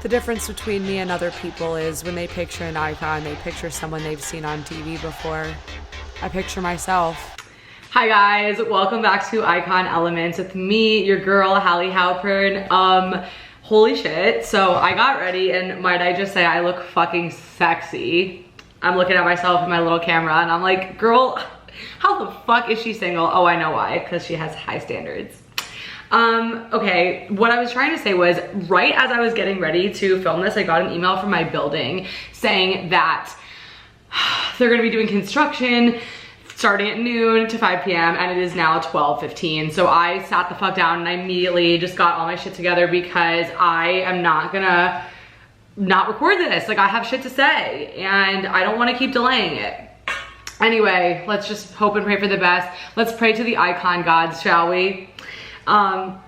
The difference between me and other people is when they picture an icon, they picture someone they've seen on TV before. I picture myself. Hi guys, welcome back to Icon Elements with me, your girl, Hallie Halpern. Holy shit, so I got ready and might I just say I look fucking sexy. I'm looking at myself in my little camera and I'm like, girl, how the fuck is she single? Oh, I know why, because she has high standards. Okay, what I was trying to say was, right as I was getting ready to film this, I got an email from my building saying that they're gonna be doing construction starting at noon to 5 p.m. and it is now 12:15. So I sat the fuck down and I immediately just got all my shit together because I am not gonna not record this. Like, I have shit to say and I don't wanna keep delaying it. Anyway, let's just hope and pray for the best. Let's pray to the icon gods, shall we? I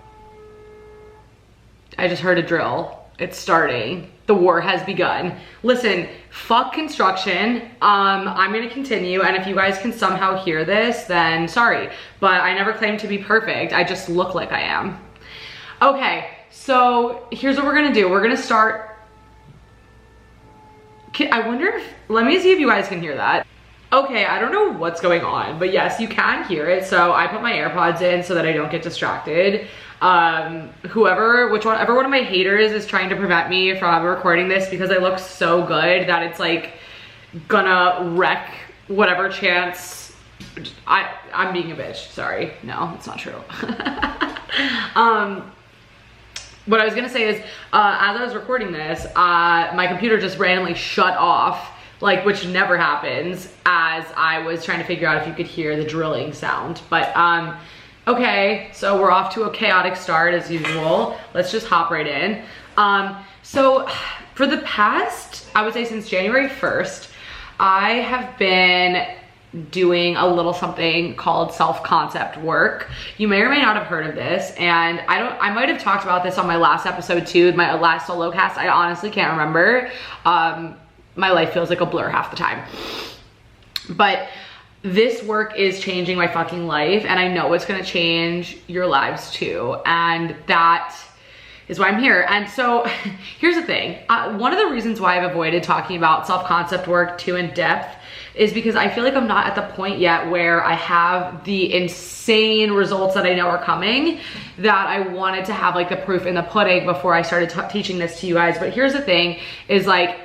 just heard a drill. It's starting. The war has begun. Listen, fuck construction. I'm gonna continue, and if you guys can somehow hear this, then sorry. But I never claimed to be perfect. I just look like I am. Okay, so here's what we're gonna do. We're gonna start. I wonder if, let me see if you guys can hear that. Okay, I don't know what's going on, but yes, you can hear it. So I put my AirPods in so that I don't get distracted. Whichever one of my haters is trying to prevent me from recording this because I look so good that it's like gonna wreck whatever chance. I'm being a bitch, sorry. No, it's not true. What I was gonna say is, as I was recording this, my computer just randomly shut off, like, which never happens, as I was trying to figure out if you could hear the drilling sound. But okay, so we're off to a chaotic start as usual. Let's just hop right in. So for the past, I would say since January 1st, I have been doing a little something called self-concept work. You may or may not have heard of this, and I might have talked about this on my last episode too, my last solo cast. I honestly can't remember. My life feels like a blur half the time. But this work is changing my fucking life, and I know it's gonna change your lives too, and that is why I'm here. And so here's the thing. One of the reasons why I've avoided talking about self-concept work too in depth is because I feel like I'm not at the point yet where I have the insane results that I know are coming, that I wanted to have like the proof in the pudding before I started teaching this to you guys. But here's the thing is, like,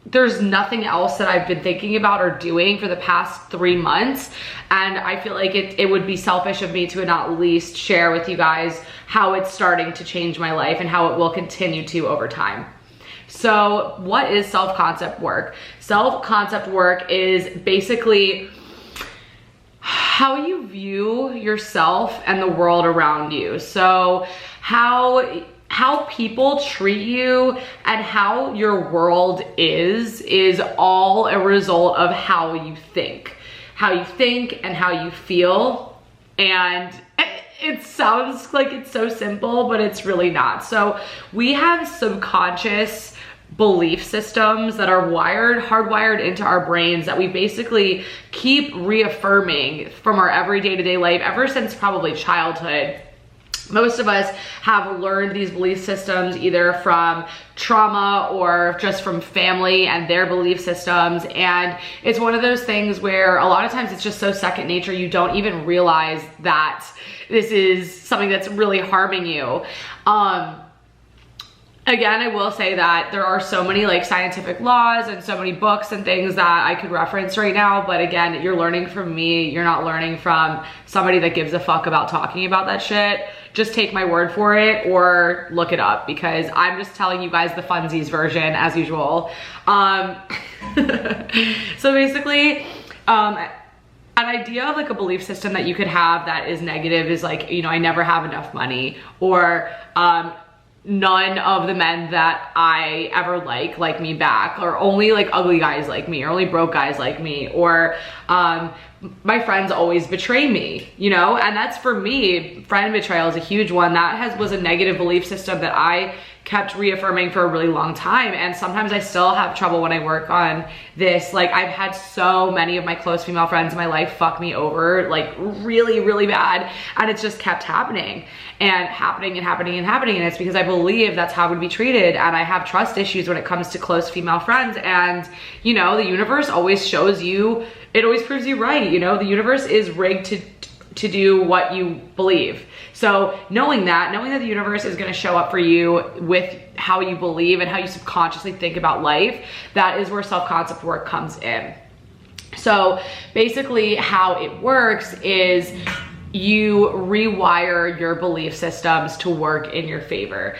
there's nothing else that I've been thinking about or doing for the past 3 months. And I feel like it would be selfish of me to not at least share with you guys how it's starting to change my life and how it will continue to over time. So what is self-concept work? Self-concept work is basically how you view yourself and the world around you. So how people treat you and how your world is all a result of how you think and how you feel. And it sounds like it's so simple, but it's really not. So we have subconscious belief systems that are hardwired into our brains that we basically keep reaffirming from our everyday to day life ever since probably childhood. Most of us have learned these belief systems either from trauma or just from family and their belief systems. And it's one of those things where a lot of times it's just so second nature, you don't even realize that this is something that's really harming you. Again, I will say that there are so many like scientific laws and so many books and things that I could reference right now. But again, you're learning from me. You're not learning from somebody that gives a fuck about talking about that shit. Just take my word for it or look it up, because I'm just telling you guys the funsies version as usual. So basically, an idea of like a belief system that you could have that is negative is like, you know, I never have enough money, or none of the men that I ever like me back, or only like ugly guys like me, or only broke guys like me, or my friends always betray me, you know? And that's, for me, friend betrayal is a huge one. That was a negative belief system that I kept reaffirming for a really long time. And sometimes I still have trouble when I work on this. Like, I've had so many of my close female friends in my life fuck me over, like really, really bad. And it's just kept happening and happening and happening and happening. And it's because I believe that's how I would be treated. And I have trust issues when it comes to close female friends. And, you know, the universe always shows you, it always proves you right. You know, the universe is rigged to do what you believe. So knowing that the universe is gonna show up for you with how you believe and how you subconsciously think about life, that is where self-concept work comes in. So basically how it works is you rewire your belief systems to work in your favor.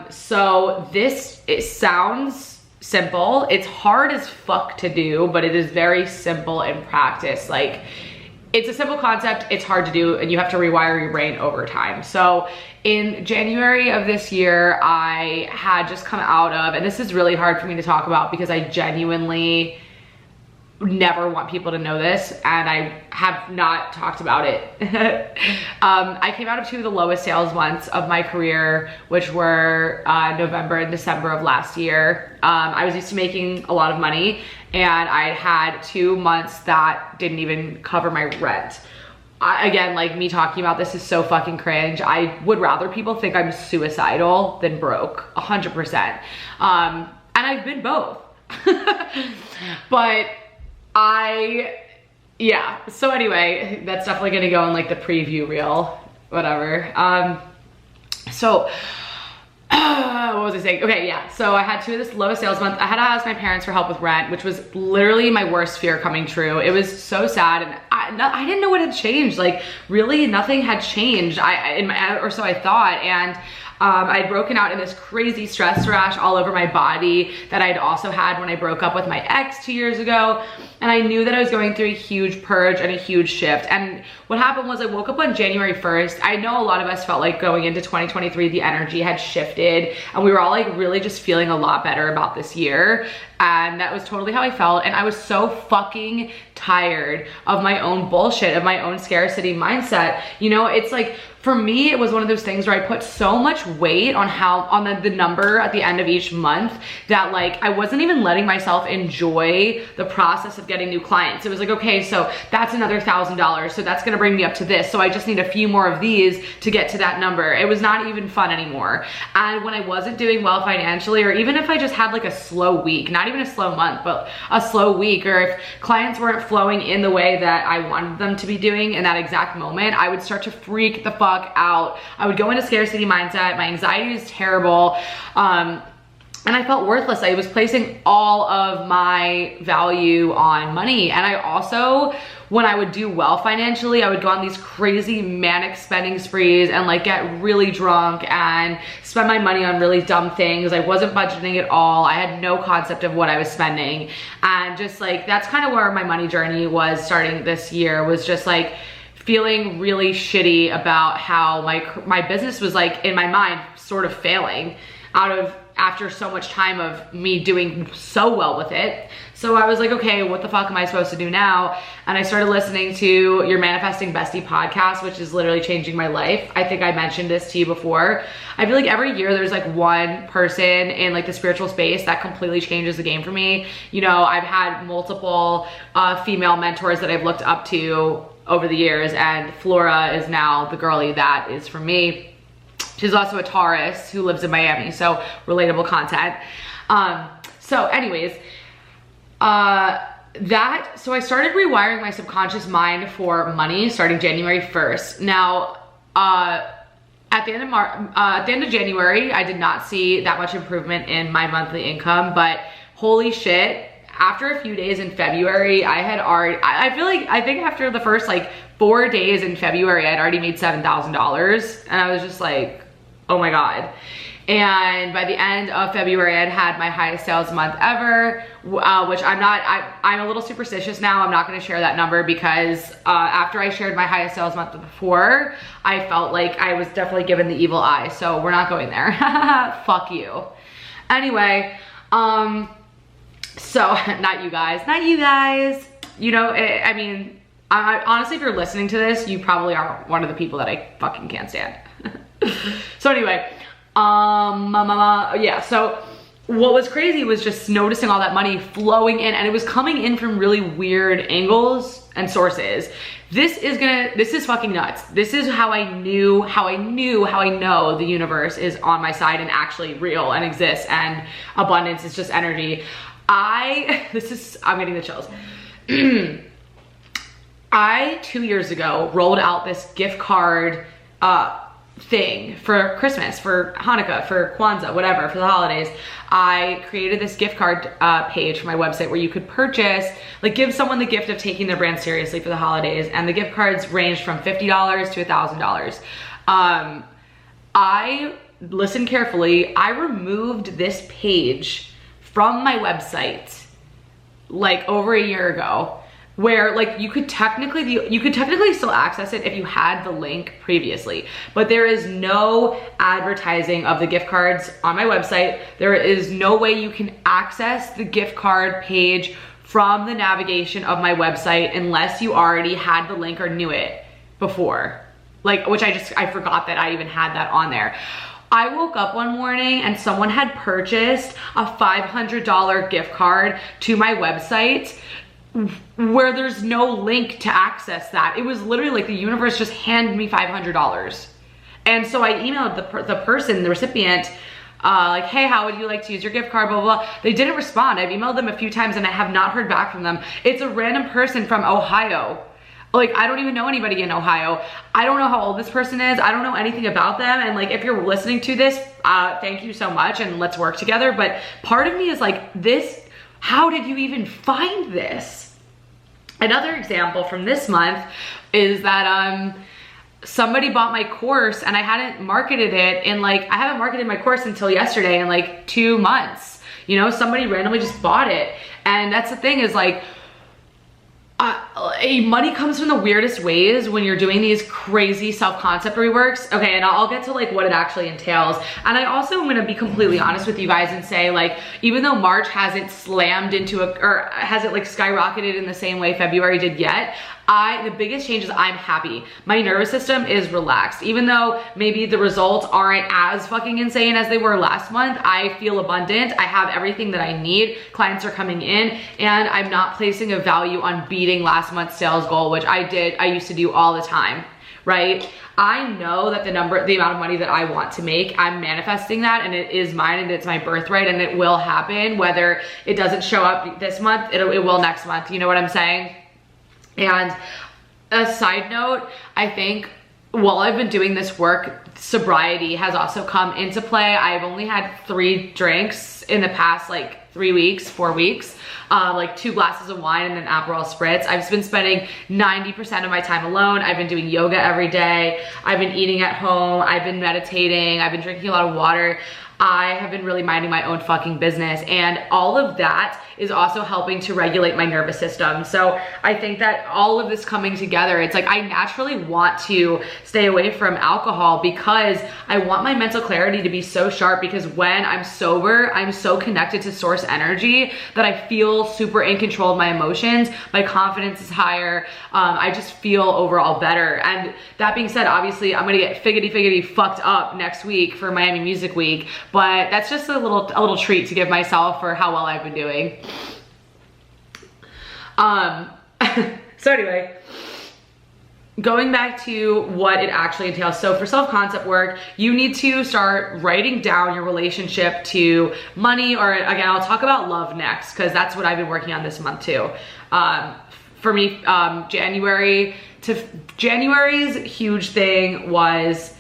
So it sounds simple. It's hard as fuck to do, but it is very simple in practice. Like, it's a simple concept, it's hard to do, and you have to rewire your brain over time. So in January of this year, I had just come out of, and this is really hard for me to talk about because I genuinely never want people to know this, and I have not talked about it. I came out of 2 of the lowest sales months of my career, which were November and December of last year. I was used to making a lot of money, and I had 2 months that didn't even cover my rent. Again, like, me talking about this is so fucking cringe. I would rather people think I'm suicidal than broke, 100%. And I've been both. But yeah, so anyway, that's definitely gonna go in like the preview reel, whatever. What was I saying? Okay, yeah, so I had 2 of this lowest sales month. I had to ask my parents for help with rent, which was literally my worst fear coming true. It was so sad, and I didn't know what had changed. Like, really nothing had changed, or so I thought. And I'd broken out in this crazy stress rash all over my body that I'd also had when I broke up with my ex 2 years ago. And I knew that I was going through a huge purge and a huge shift. And what happened was I woke up on January 1st. I know a lot of us felt like going into 2023, the energy had shifted and we were all like really just feeling a lot better about this year. And that was totally how I felt. And I was so fucking tired of my own bullshit, of my own scarcity mindset. You know, it's like, for me, it was one of those things where I put so much weight on the number at the end of each month that, like, I wasn't even letting myself enjoy the process of getting new clients. It was like, okay, so that's another $1,000. So that's gonna bring me up to this. So I just need a few more of these to get to that number. It was not even fun anymore. And when I wasn't doing well financially, or even if I just had like a slow week, not even a slow month, but a slow week, or if clients weren't flowing in the way that I wanted them to be doing in that exact moment, I would start to freak the fuck out. I would go into scarcity mindset. My anxiety was terrible. And I felt worthless. I was placing all of my value on money. And I also, when I would do well financially, I would go on these crazy manic spending sprees and like get really drunk and spend my money on really dumb things. I wasn't budgeting at all. I had no concept of what I was spending. And just like, that's kind of where my money journey was starting this year, was just like feeling really shitty about how my business was, like, in my mind, sort of failing after so much time of me doing so well with it. So I was like, okay, what the fuck am I supposed to do now? And I started listening to your Manifesting Bestie podcast, which is literally changing my life. I think I mentioned this to you before. I feel like every year there's like one person in like the spiritual space that completely changes the game for me. You know, I've had multiple female mentors that I've looked up to over the years, and Flora is now the girly that is for me. She's also a Taurus who lives in Miami, so relatable content. So anyways, so I started rewiring my subconscious mind for money starting January 1st. Now, at the end of January, I did not see that much improvement in my monthly income, but holy shit, after a few days in February, I think after the first like 4 days in February, I'd already made $7,000, and I was just like, oh my God. And by the end of February, I'd had my highest sales month ever, which I'm a little superstitious now. I'm not gonna share that number because after I shared my highest sales month before, I felt like I was definitely given the evil eye. So we're not going there. Fuck you. Anyway, so not you guys. You know, I mean, honestly, if you're listening to this, you probably are one of the people that I fucking can't stand. So anyway, yeah, so what was crazy was just noticing all that money flowing in, and it was coming in from really weird angles and sources. This is fucking nuts. This is how I know the universe is on my side and actually real and exists, and abundance is just energy. I'm getting the chills. I, 2 years ago, rolled out this gift card thing for Christmas, for Hanukkah, for Kwanzaa, whatever, for the holidays. I created this gift card page for my website where you could purchase, like, give someone the gift of taking their brand seriously for the holidays, and the gift cards ranged from $50 to $1,000. I listened carefully. I removed this page from my website like over a year ago, where like you could technically still access it if you had the link previously, but there is no advertising of the gift cards on my website. There is no way you can access the gift card page from the navigation of my website unless you already had the link or knew it before, like, which I forgot that I even had that on there. I woke up one morning and someone had purchased a $500 gift card to my website where there's no link to access that. It was literally like the universe just handed me $500. And so I emailed the person, the recipient, like, hey, how would you like to use your gift card, blah, blah, blah. They didn't respond. I've emailed them a few times and I have not heard back from them. It's a random person from Ohio. Like, I don't even know anybody in Ohio. I don't know how old this person is. I don't know anything about them. And like, if you're listening to this, thank you so much and let's work together. But part of me is like, how did you even find this? Another example from this month is that somebody bought my course and I hadn't marketed it in like, I haven't marketed my course until yesterday in like 2 months. You know, somebody randomly just bought it. And that's the thing is like, money comes from the weirdest ways when you're doing these crazy self-concept reworks. Okay, and I'll get to like what it actually entails. And I also am gonna be completely honest with you guys and say, like, even though March hasn't slammed into or hasn't like skyrocketed in the same way February did yet, the biggest change is I'm happy. My nervous system is relaxed. Even though maybe the results aren't as fucking insane as they were last month, I feel abundant. I have everything that I need. Clients are coming in and I'm not placing a value on beating last month's sales goal, which I used to do all the time, right? I know that the amount of money that I want to make, I'm manifesting that and it is mine and it's my birthright and it will happen. Whether it doesn't show up this month, it will next month. You know what I'm saying? And a side note, I think while I've been doing this work, sobriety has also come into play. I've only had 3 drinks in the past like 3 weeks, 4 weeks, like 2 glasses of wine and an Aperol Spritz. I've been spending 90% of my time alone. I've been doing yoga every day. I've been eating at home. I've been meditating. I've been drinking a lot of water. I have been really minding my own fucking business, and all of that is also helping to regulate my nervous system. So I think that all of this coming together, it's like I naturally want to stay away from alcohol because I want my mental clarity to be so sharp, because when I'm sober, I'm so connected to source energy that I feel super in control of my emotions. My confidence is higher. I just feel overall better. And that being said, obviously I'm gonna get figgity fucked up next week for Miami Music Week, but that's just a little treat to give myself for how well I've been doing. So anyway, going back to what it actually entails. So for self-concept work, you need to start writing down your relationship to money, or again, I'll talk about love next, because that's what I've been working on this month too. For me, January's huge thing was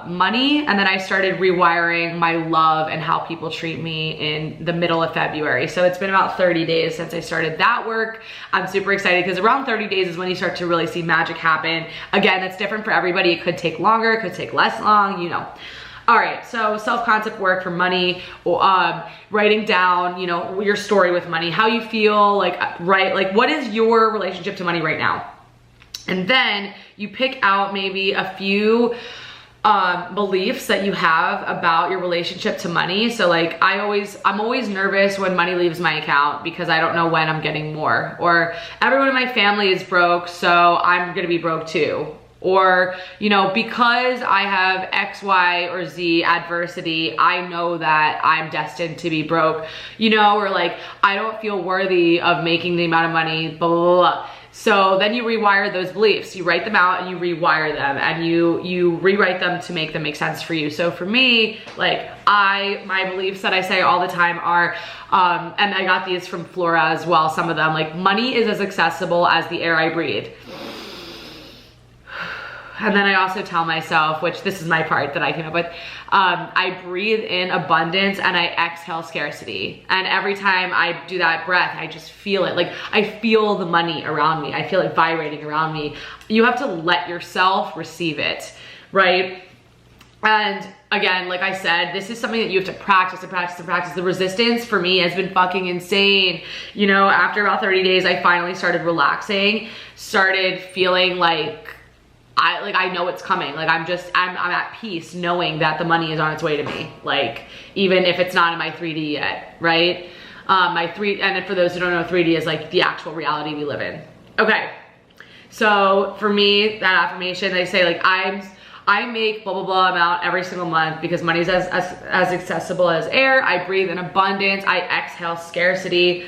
money, and then I started rewiring my love and how people treat me in the middle of February. So it's been about 30 days since I started that work. I'm super excited because around 30 days is when you start to really see magic happen. Again, that's different for everybody. It could take longer, it could take less long, you know. All right, so self-concept work for money, writing down, you know, your story with money, how you feel, like, right, like what is your relationship to money right now? And then you pick out maybe a few beliefs that you have about your relationship to money. So like I'm always nervous when money leaves my account because I don't know when I'm getting more, or everyone in my family is broke, so I'm gonna be broke too. Or, you know, because I have X, Y, or Z adversity, I know that I'm destined to be broke, you know, or like, I don't feel worthy of making the amount of money, blah, blah, blah. So then you rewire those beliefs. You write them out and you rewire them, and you rewrite them to make them make sense for you. So for me, like my beliefs that I say all the time are, and I got these from Flora as well, some of them, like money is as accessible as the air I breathe. And then I also tell myself, which this is my part that I came up with, I breathe in abundance and I exhale scarcity. And every time I do that breath, I just feel it. Like I feel the money around me. I feel it vibrating around me. You have to let yourself receive it, right? And again, like I said, this is something that you have to practice and practice and practice. The resistance for me has been fucking insane. You know, after about 30 days, I finally started relaxing, started feeling like, I know it's coming. Like I'm at peace knowing that the money is on its way to me. Like even if it's not in my 3D yet, right? And for those who don't know, 3D is like the actual reality we live in. Okay. So for me, that affirmation, they say like, I make blah, blah, blah amount every single month because money is as accessible as air. I breathe in abundance. I exhale scarcity.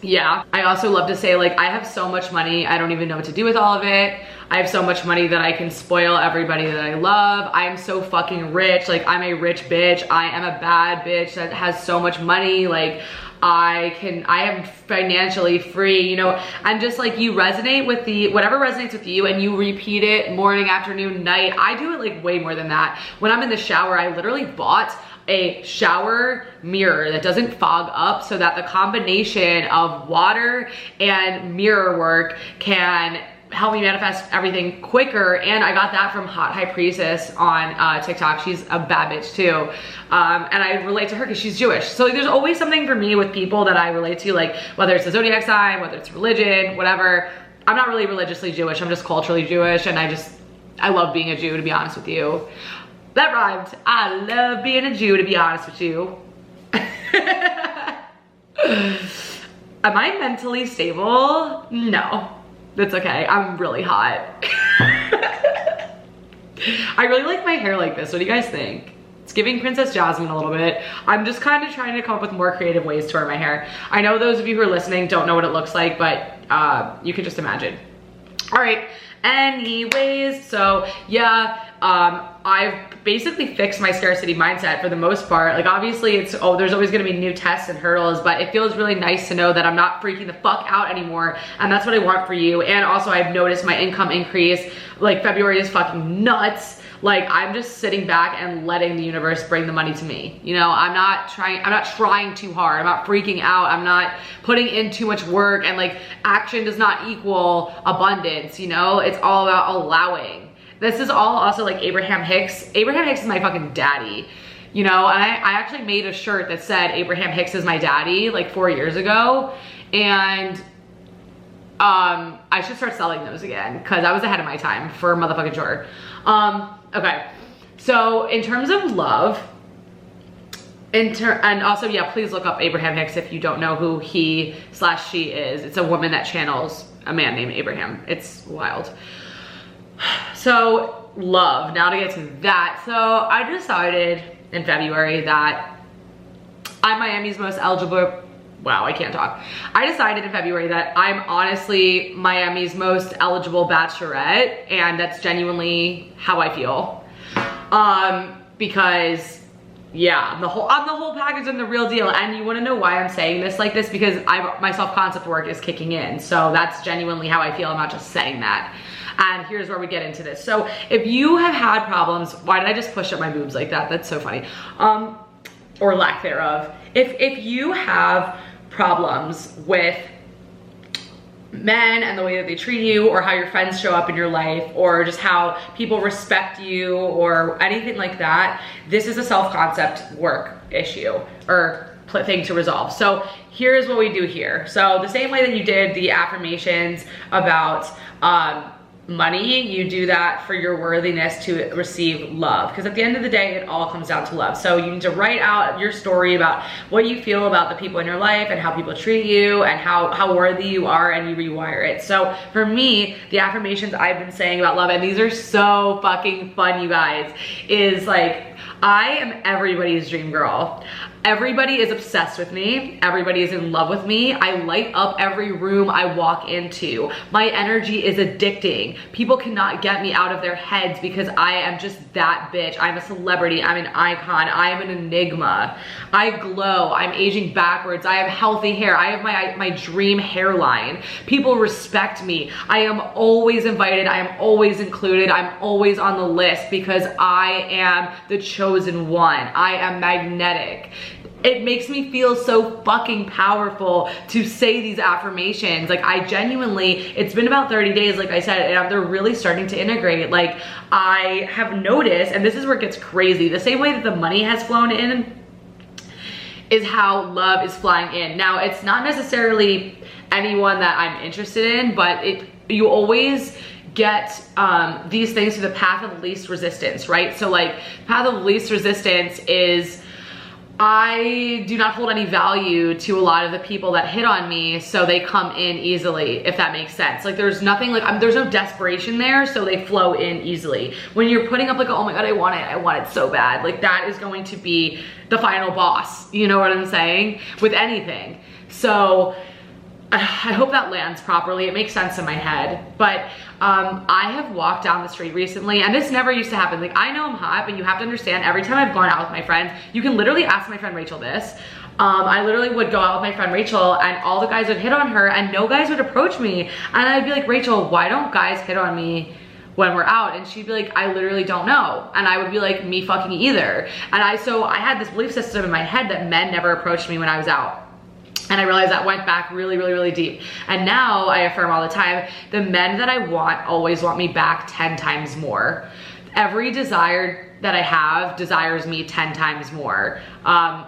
Yeah, I also love to say like, I have so much money, I don't even know what to do with all of it. I have so much money that I can spoil everybody that I love. I'm so fucking rich. Like I'm a rich bitch. I am a bad bitch that has so much money. Like I am financially free, you know, and just like you resonate with whatever resonates with you and you repeat it morning, afternoon, night. I do it like way more than that. When I'm in the shower, I literally bought a shower mirror that doesn't fog up so that the combination of water and mirror work can help me manifest everything quicker. And I got that from Hot High Priestess on TikTok. She's a bad bitch too. And I relate to her because she's Jewish. So like, there's always something for me with people that I relate to, like whether it's the zodiac sign, whether it's religion, whatever. I'm not really religiously Jewish. I'm just culturally Jewish. And I love being a Jew, to be honest with you. That rhymed. I love being a Jew, to be honest with you. Am I mentally stable? No, that's okay. I'm really hot. I really like my hair like this. What do you guys think? It's giving Princess Jasmine a little bit. I'm just kind of trying to come up with more creative ways to wear my hair. I know those of you who are listening don't know what it looks like, but you can just imagine. All right, anyways, so yeah, I've basically fixed my scarcity mindset for the most part. Like obviously there's always gonna be new tests and hurdles, but it feels really nice to know that I'm not freaking the fuck out anymore. And that's what I want for you. And also I've noticed my income increase. Like February is fucking nuts. Like I'm just sitting back and letting the universe bring the money to me. You know, I'm not trying too hard. I'm not freaking out. I'm not putting in too much work, and like action does not equal abundance, you know? It's all about allowing. This is all also like Abraham Hicks. Abraham Hicks is my fucking daddy, you know? And I actually made a shirt that said Abraham Hicks is my daddy like 4 years ago. And I should start selling those again because I was ahead of my time for motherfucking sure. Okay, so in terms of love, and also, yeah, please look up Abraham Hicks if you don't know who he/she is. It's a woman that channels a man named Abraham. It's wild. So love, now to get to that. So I decided in February that I'm Miami's most eligible, wow, I can't talk. I decided in February that I'm honestly Miami's most eligible bachelorette, and that's genuinely how I feel. Because yeah, I'm the whole package and the real deal. And you wanna know why I'm saying this like this? Because my self-concept work is kicking in. So that's genuinely how I feel. I'm not just saying that. And here's where we get into this. So if you have had problems, why did I just push up my boobs like that? That's so funny. Or lack thereof. If you have problems with men and the way that they treat you, or how your friends show up in your life, or just how people respect you, or anything like that, this is a self-concept work issue or thing to resolve. So here's what we do here. So the same way that you did the affirmations about money, you do that for your worthiness to receive love. Because at the end of the day, it all comes down to love. So you need to write out your story about what you feel about the people in your life and how people treat you and how worthy you are, and you rewire it. So for me, the affirmations I've been saying about love, and these are so fucking fun, you guys, is like, I am everybody's dream girl. Everybody is obsessed with me. Everybody is in love with me. I light up every room I walk into. My energy is addicting. People cannot get me out of their heads because I am just that bitch. I'm a celebrity. I'm an icon. I am an enigma. I glow. I'm aging backwards. I have healthy hair. I have my dream hairline. People respect me. I am always invited. I am always included. I'm always on the list because I am the chosen one. I am magnetic. It makes me feel so fucking powerful to say these affirmations. Like, I genuinely, it's been about 30 days, like I said, and they're really starting to integrate. Like, I have noticed, and this is where it gets crazy, the same way that the money has flown in is how love is flying in. Now, it's not necessarily anyone that I'm interested in, but you always get these things through the path of least resistance, right? So like, path of least resistance is, I do not hold any value to a lot of the people that hit on me, so they come in easily, if that makes sense. Like, there's nothing, like, there's no desperation there, so they flow in easily. When you're putting up like, oh my God, I want it so bad, like, that is going to be the final boss, you know what I'm saying? With anything. So I hope that lands properly. It makes sense in my head. But I have walked down the street recently, and this never used to happen. Like, I know I'm hot, but you have to understand, every time I've gone out with my friends, you can literally ask my friend Rachel this. I literally would go out with my friend Rachel, and all the guys would hit on her, and no guys would approach me. And I'd be like, Rachel, why don't guys hit on me when we're out? And she'd be like, I literally don't know. And I would be like, me fucking either. And so I had this belief system in my head that men never approached me when I was out. And I realized that went back really, really, really deep. And now I affirm all the time, the men that I want always want me back 10 times more. Every desire that I have desires me 10 times more.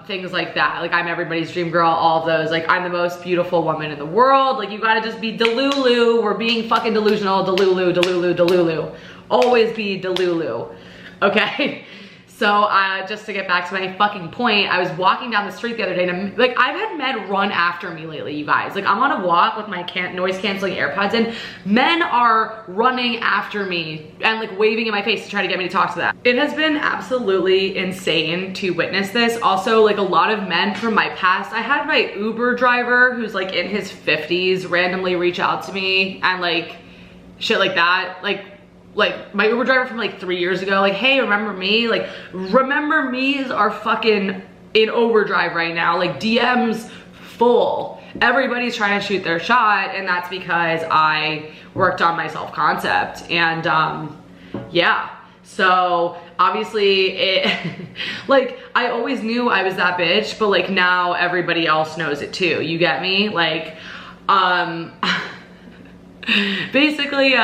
Things like that. Like, I'm everybody's dream girl, all of those. Like, I'm the most beautiful woman in the world. Like, you gotta just be Delulu. We're being fucking delusional. Delulu, Delulu, Delulu. Always be Delulu. Okay? So just to get back to my fucking point, I was walking down the street the other day, and like, I've had men run after me lately, you guys. Like, I'm on a walk with my noise canceling AirPods in. Men are running after me and like waving in my face to try to get me to talk to them. It has been absolutely insane to witness this. Also, like, a lot of men from my past, I had my Uber driver who's like in his 50s randomly reach out to me and like shit like that. Like my Uber driver from like 3 years ago, like, hey, remember me? Like, remember me's are fucking in overdrive right now. Like, DMs full. Everybody's trying to shoot their shot, and that's because I worked on my self-concept. And yeah, so obviously it, like, I always knew I was that bitch, but like, now everybody else knows it too. You get me? Like, basically,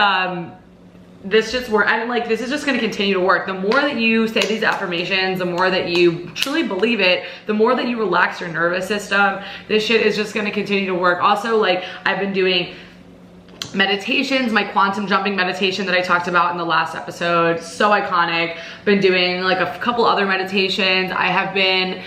this just work, and like, this is just gonna continue to work. The more that you say these affirmations, the more that you truly believe it, the more that you relax your nervous system, this shit is just gonna continue to work. Also, like, I've been doing meditations, my quantum jumping meditation that I talked about in the last episode, so iconic. Been doing like a couple other meditations. I have been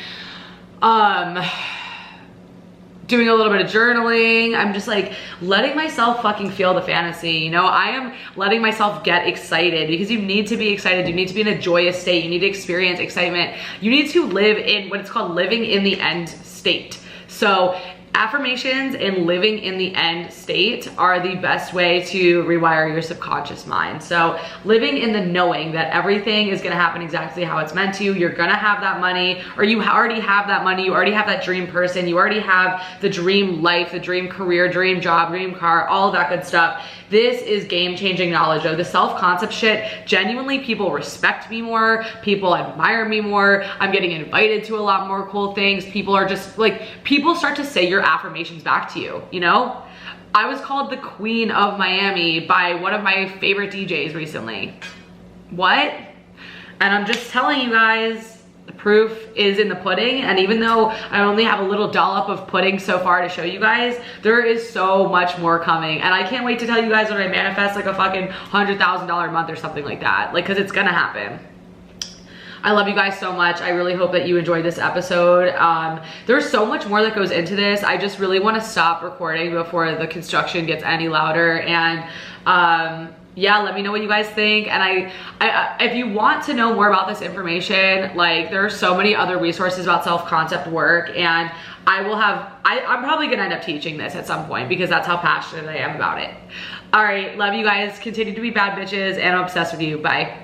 doing a little bit of journaling. I'm just like letting myself fucking feel the fantasy, you know? I am letting myself get excited, because you need to be excited. You need to be in a joyous state. You need to experience excitement. You need to live in what it's called living in the end state. So affirmations and living in the end state are the best way to rewire your subconscious mind. So living in the knowing that everything is gonna happen exactly how it's meant to. You're gonna have that money, or you already have that money. You already have that dream person. You already have the dream life, the dream career, dream job, dream car, all of that good stuff. This is game-changing knowledge, though. The self-concept shit, genuinely, people respect me more. People admire me more. I'm getting invited to a lot more cool things. People are just like, people start to say your affirmations back to you, you know? I was called the Queen of Miami by one of my favorite DJs recently. What? And I'm just telling you guys, the proof is in the pudding. And even though I only have a little dollop of pudding so far to show you guys, there is so much more coming. And I can't wait to tell you guys when I manifest like a fucking $100,000 a month or something like that. Like, cause it's gonna happen. I love you guys so much. I really hope that you enjoyed this episode. There's so much more that goes into this. I just really want to stop recording before the construction gets any louder. And yeah, let me know what you guys think. And I if you want to know more about this information, like there are so many other resources about self-concept work, and I'm probably gonna end up teaching this at some point because that's how passionate I am about it. All right, love you guys. Continue to be bad bitches, and I'm obsessed with you. Bye.